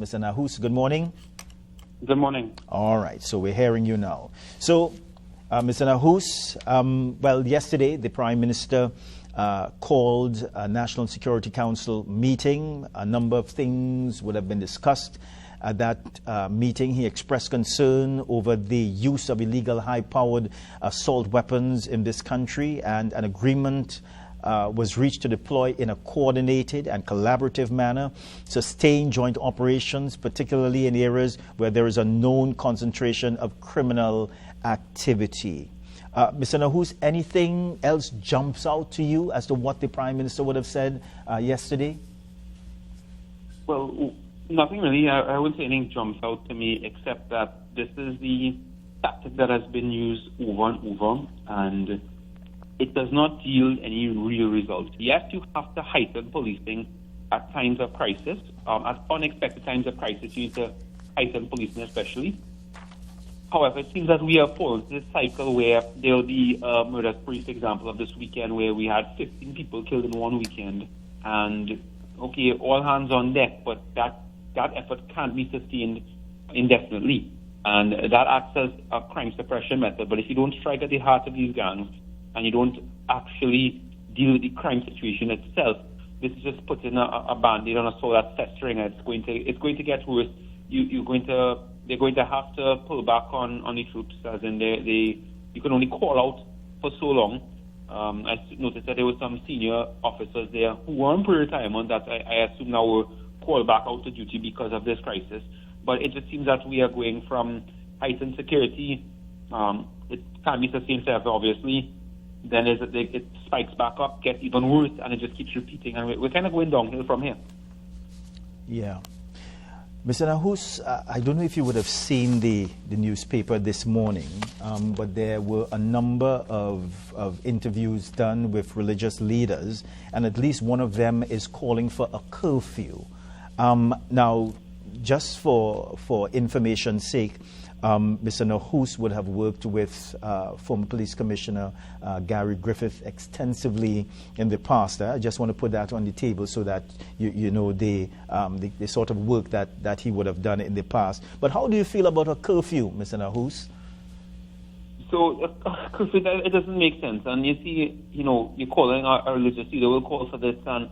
Mr. Nahous, good morning. Good morning. All right, so we're hearing you now. So, Mr. Nahous, well, yesterday the Prime Minister called a National Security Council meeting. A number of things would have been discussed at that meeting. He expressed concern over the use of illegal high-powered assault weapons in this country, and an agreement was reached to deploy in a coordinated and collaborative manner, sustain joint operations, particularly in areas where there is a known concentration of criminal activity. Mr. Nahous, anything else jumps out to you as to what the Prime Minister would have said yesterday? Well, nothing really. I wouldn't say anything jumps out to me except that this is the tactic that has been used over and over, and it does not yield any real results. Yes, you have to heighten policing at times of crisis. At unexpected times of crisis, you need to heighten policing especially. However, it seems that we have fallen into this cycle where there will be a murder spree, for example, of this weekend where we had 15 people killed in one weekend. And, okay, all hands on deck, but that effort can't be sustained indefinitely. And that acts as a crime suppression method. But if you don't strike at the heart of these gangs, and you don't actually deal with the crime situation itself, this is just putting a band-aid on a sore that's festering, and it's going to get worse. They're going to have to pull back on the troops, as in you can only call out for so long. I noticed that there were some senior officers there who were on pre-retirement that I assume now were called back out to duty because of this crisis. But it just seems that we are going from heightened security. It can't be sustained forever, obviously. Then it spikes back up, gets even worse, and it just keeps repeating. And we're kind of going downhill from here. Yeah. Mr. Nahous, I don't know if you would have seen the newspaper this morning, but there were a number of interviews done with religious leaders, and at least one of them is calling for a curfew. Now, just for information's sake, Mr. Nahous would have worked with former Police Commissioner Gary Griffith extensively in the past. I just want to put that on the table so that you know the sort of work that he would have done in the past. But how do you feel about a curfew, Mr. Nahous? So curfew, it doesn't make sense. And you see, you're calling a religious leader will call for this, and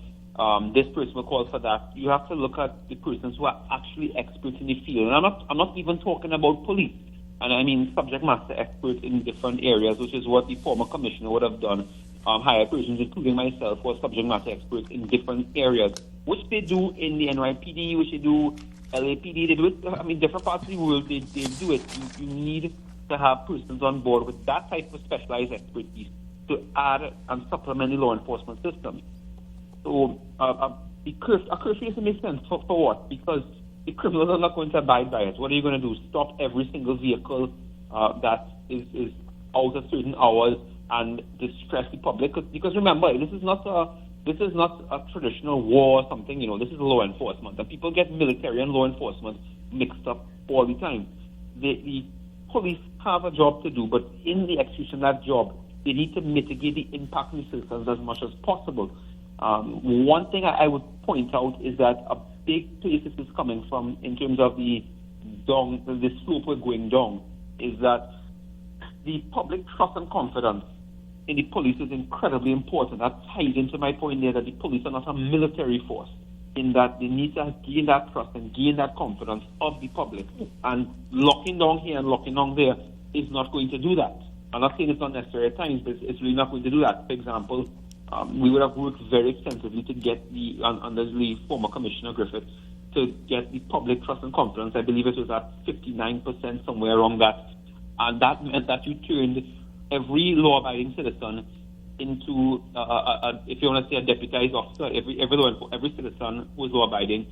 this person will call for that. You have to look at the persons who are actually experts in the field. And I'm not even talking about police. And I mean subject matter experts in different areas, which is what the former commissioner would have done. Hire persons, including myself, who are subject matter experts in different areas, which they do in the NYPD, which they do LAPD. They do it, different parts of the world, they do it. You need to have persons on board with that type of specialized expertise to add and supplement the law enforcement system. So a curfew doesn't make sense for what? Because the criminals are not going to abide by it. What are you going to do? Stop every single vehicle that is out at certain hours and distress the public? Because remember, this is not a traditional war or something. This is law enforcement. And people get military and law enforcement mixed up all the time. The police have a job to do, but in the execution of that job, they need to mitigate the impact on the citizens as much as possible. One thing I would point out is that a big place this is coming from in terms of the slope we're going down is that the public trust and confidence in the police is incredibly important. That ties into my point there that the police are not a military force, in that they need to gain that trust and gain that confidence of the public. And locking down here and locking down there is not going to do that. I'm not saying it's not necessary at times, but it's really not going to do that. For example, we would have worked very extensively to get under the former Commissioner Griffith, to get the public trust and confidence. I believe it was at 59%, somewhere around that. And that meant that you turned every law-abiding citizen into, if you want to say a deputized officer, every citizen who was law-abiding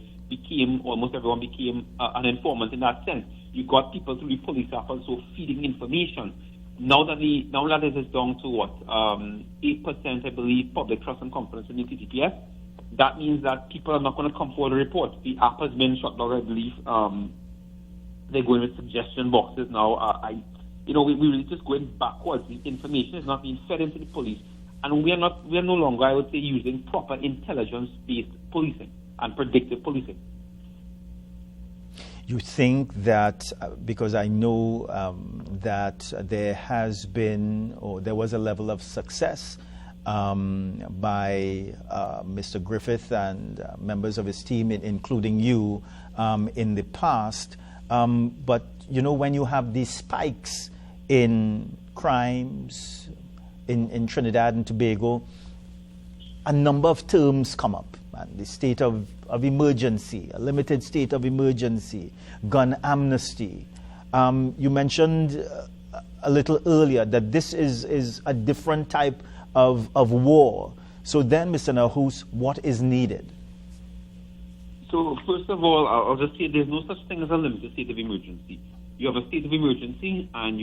almost everyone became an informant in that sense. You got people through the police app also feeding information. Now that it is down to 8%, I believe, public trust and confidence in the TTPS, that means that people are not going to come forward to report. The app has been shut down, I believe. They're going with suggestion boxes now. We're really just going backwards. The information is not being fed into the police, and we are no longer, I would say, using proper intelligence-based policing and predictive policing. You think that, because I know that there has been, or there was a level of success by Mr. Griffith and members of his team, including you, in the past. But, you know, when you have these spikes in crimes in Trinidad and Tobago, a number of terms come up. The state of emergency, a limited state of emergency, gun amnesty. You mentioned a little earlier that this is a different type of war. So then, Mr. Nahous, what is needed? So first of all, I'll just say there's no such thing as a limited state of emergency. You have a state of emergency, and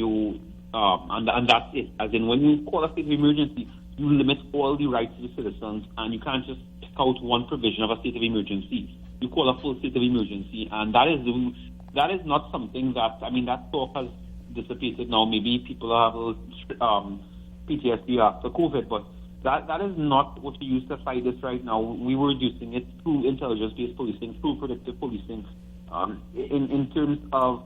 and that's it. As in, when you call a state of emergency, you limit all the rights of the citizens, and you can't just pick out one provision of a state of emergency. You call a full state of emergency, and that is not something that, I mean, that talk has dissipated now. Maybe people have PTSD after COVID, but that is not what we use to fight this right now. We were reducing it through intelligence-based policing, through predictive policing. In terms of,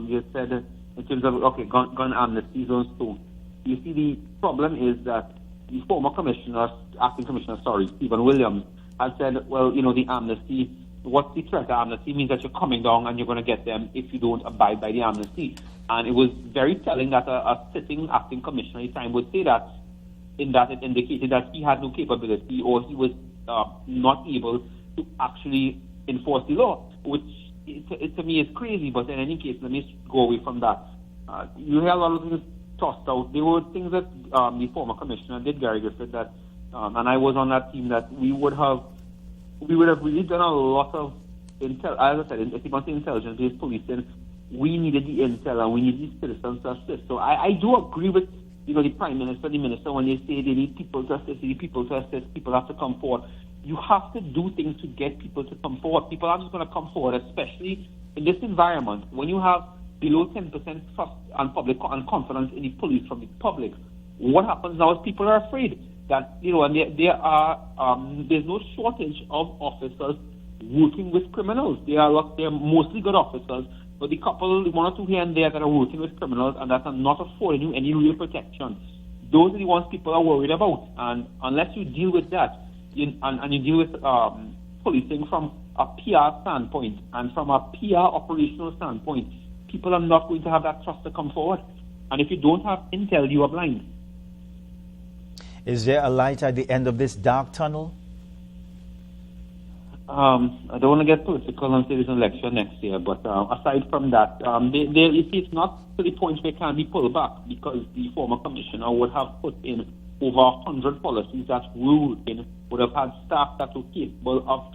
you said, in terms of, gun amnesty zones, so you see the problem is that the former acting commissioner, Stephen Williams, has said, well, you know, the amnesty, what's the threat? Amnesty means that you're coming down and you're going to get them if you don't abide by the amnesty. And it was very telling that a sitting acting commissioner at the time would say that, in that it indicated that he had no capability, or he was not able to actually enforce the law, which to me is crazy. But in any case, let me go away from that. You hear a lot of things tossed out. There were things that the former commissioner did, Gary Griffith, that, and I was on that team, that we would have really done a lot of intel. As I said, if you want to intelligence-based policing, we needed the intel and we needed the citizens to assist. So I do agree with, you know, the Prime Minister, the Minister, when they say they need people to assist, people have to come forward. You have to do things to get people to come forward. People aren't just going to come forward, especially in this environment. When you have below 10% trust and public and confidence in the police from the public, what happens now is people are afraid that, you know, and there's no shortage of officers working with criminals. They're mostly good officers, but the one or two here and there that are working with criminals and that are not affording you any real protection, those are the ones people are worried about. And unless you deal with that, and you deal with policing from a PR standpoint and from a PR operational standpoint, people are not going to have that trust to come forward. And if you don't have intel, you are blind. Is there a light at the end of this dark tunnel? I don't want to get political and say there's an election next year, but aside from that, it's not to the point where it can be pulled back, because the former commissioner would have put in over 100 policies that were working, would have had staff that were capable of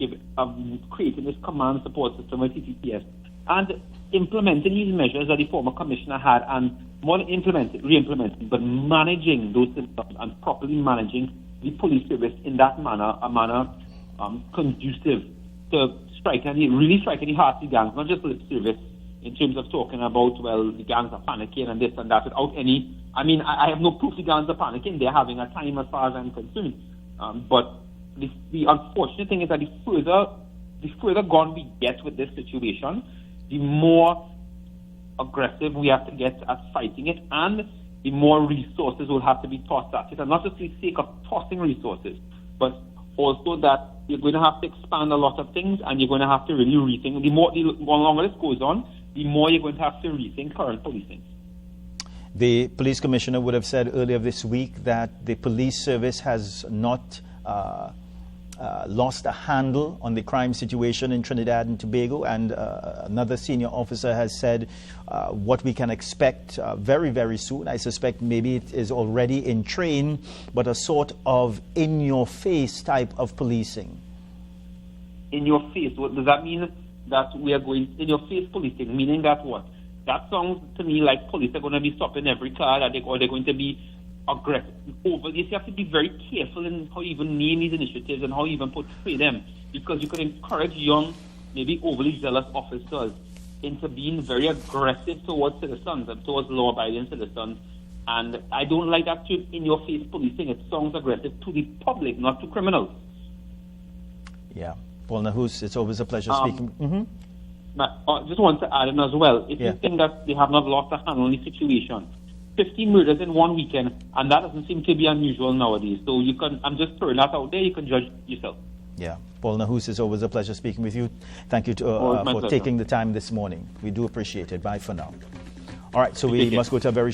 creating this command support system with TTPS, and implementing these measures that the former commissioner had, and more than re-implementing, but managing those systems and properly managing the police service in that manner, a manner conducive to really striking the heart of the gangs, not just lip service in terms of talking about, well, the gangs are panicking and this and that, without any, I mean, I have no proof the gangs are panicking. They're having a time as far as I'm concerned. But the unfortunate thing is that the further gone we get with this situation, the more aggressive we have to get at fighting it, and the more resources will have to be tossed at it. And not just for the sake of tossing resources, but also that you're going to have to expand a lot of things, and you're going to have to really rethink. The longer this goes on, the more you're going to have to rethink current policing. The police commissioner would have said earlier this week that the police service has not lost a handle on the crime situation in Trinidad and Tobago, and another senior officer has said what we can expect very, very soon. I suspect maybe it is already in train, but a sort of in-your-face type of policing. In your face? What does that mean? That we are going in-your-face policing, meaning that what? That sounds to me like police are going to be stopping every car, or they're going to be aggressive over this. You have to be very careful in how you even name these initiatives and how you even portray them, because you could encourage young, maybe overly zealous officers into being very aggressive towards citizens and towards law-abiding citizens. And I don't like that term, in-your-face policing. It sounds aggressive to the public, not to criminals. Yeah. Paul Nahous, it's always a pleasure speaking. Just want to add in as well. If Yeah. you think that they have not lost a handle on the situation, 15 murders in one weekend, and that doesn't seem to be unusual nowadays. So I'm just throwing that out there. You can judge yourself. Yeah. Paul Nahous, it's always a pleasure speaking with you. Thank you My for pleasure. taking the time this morning. We do appreciate it. Bye for now. All right, so we Take care. must go to a very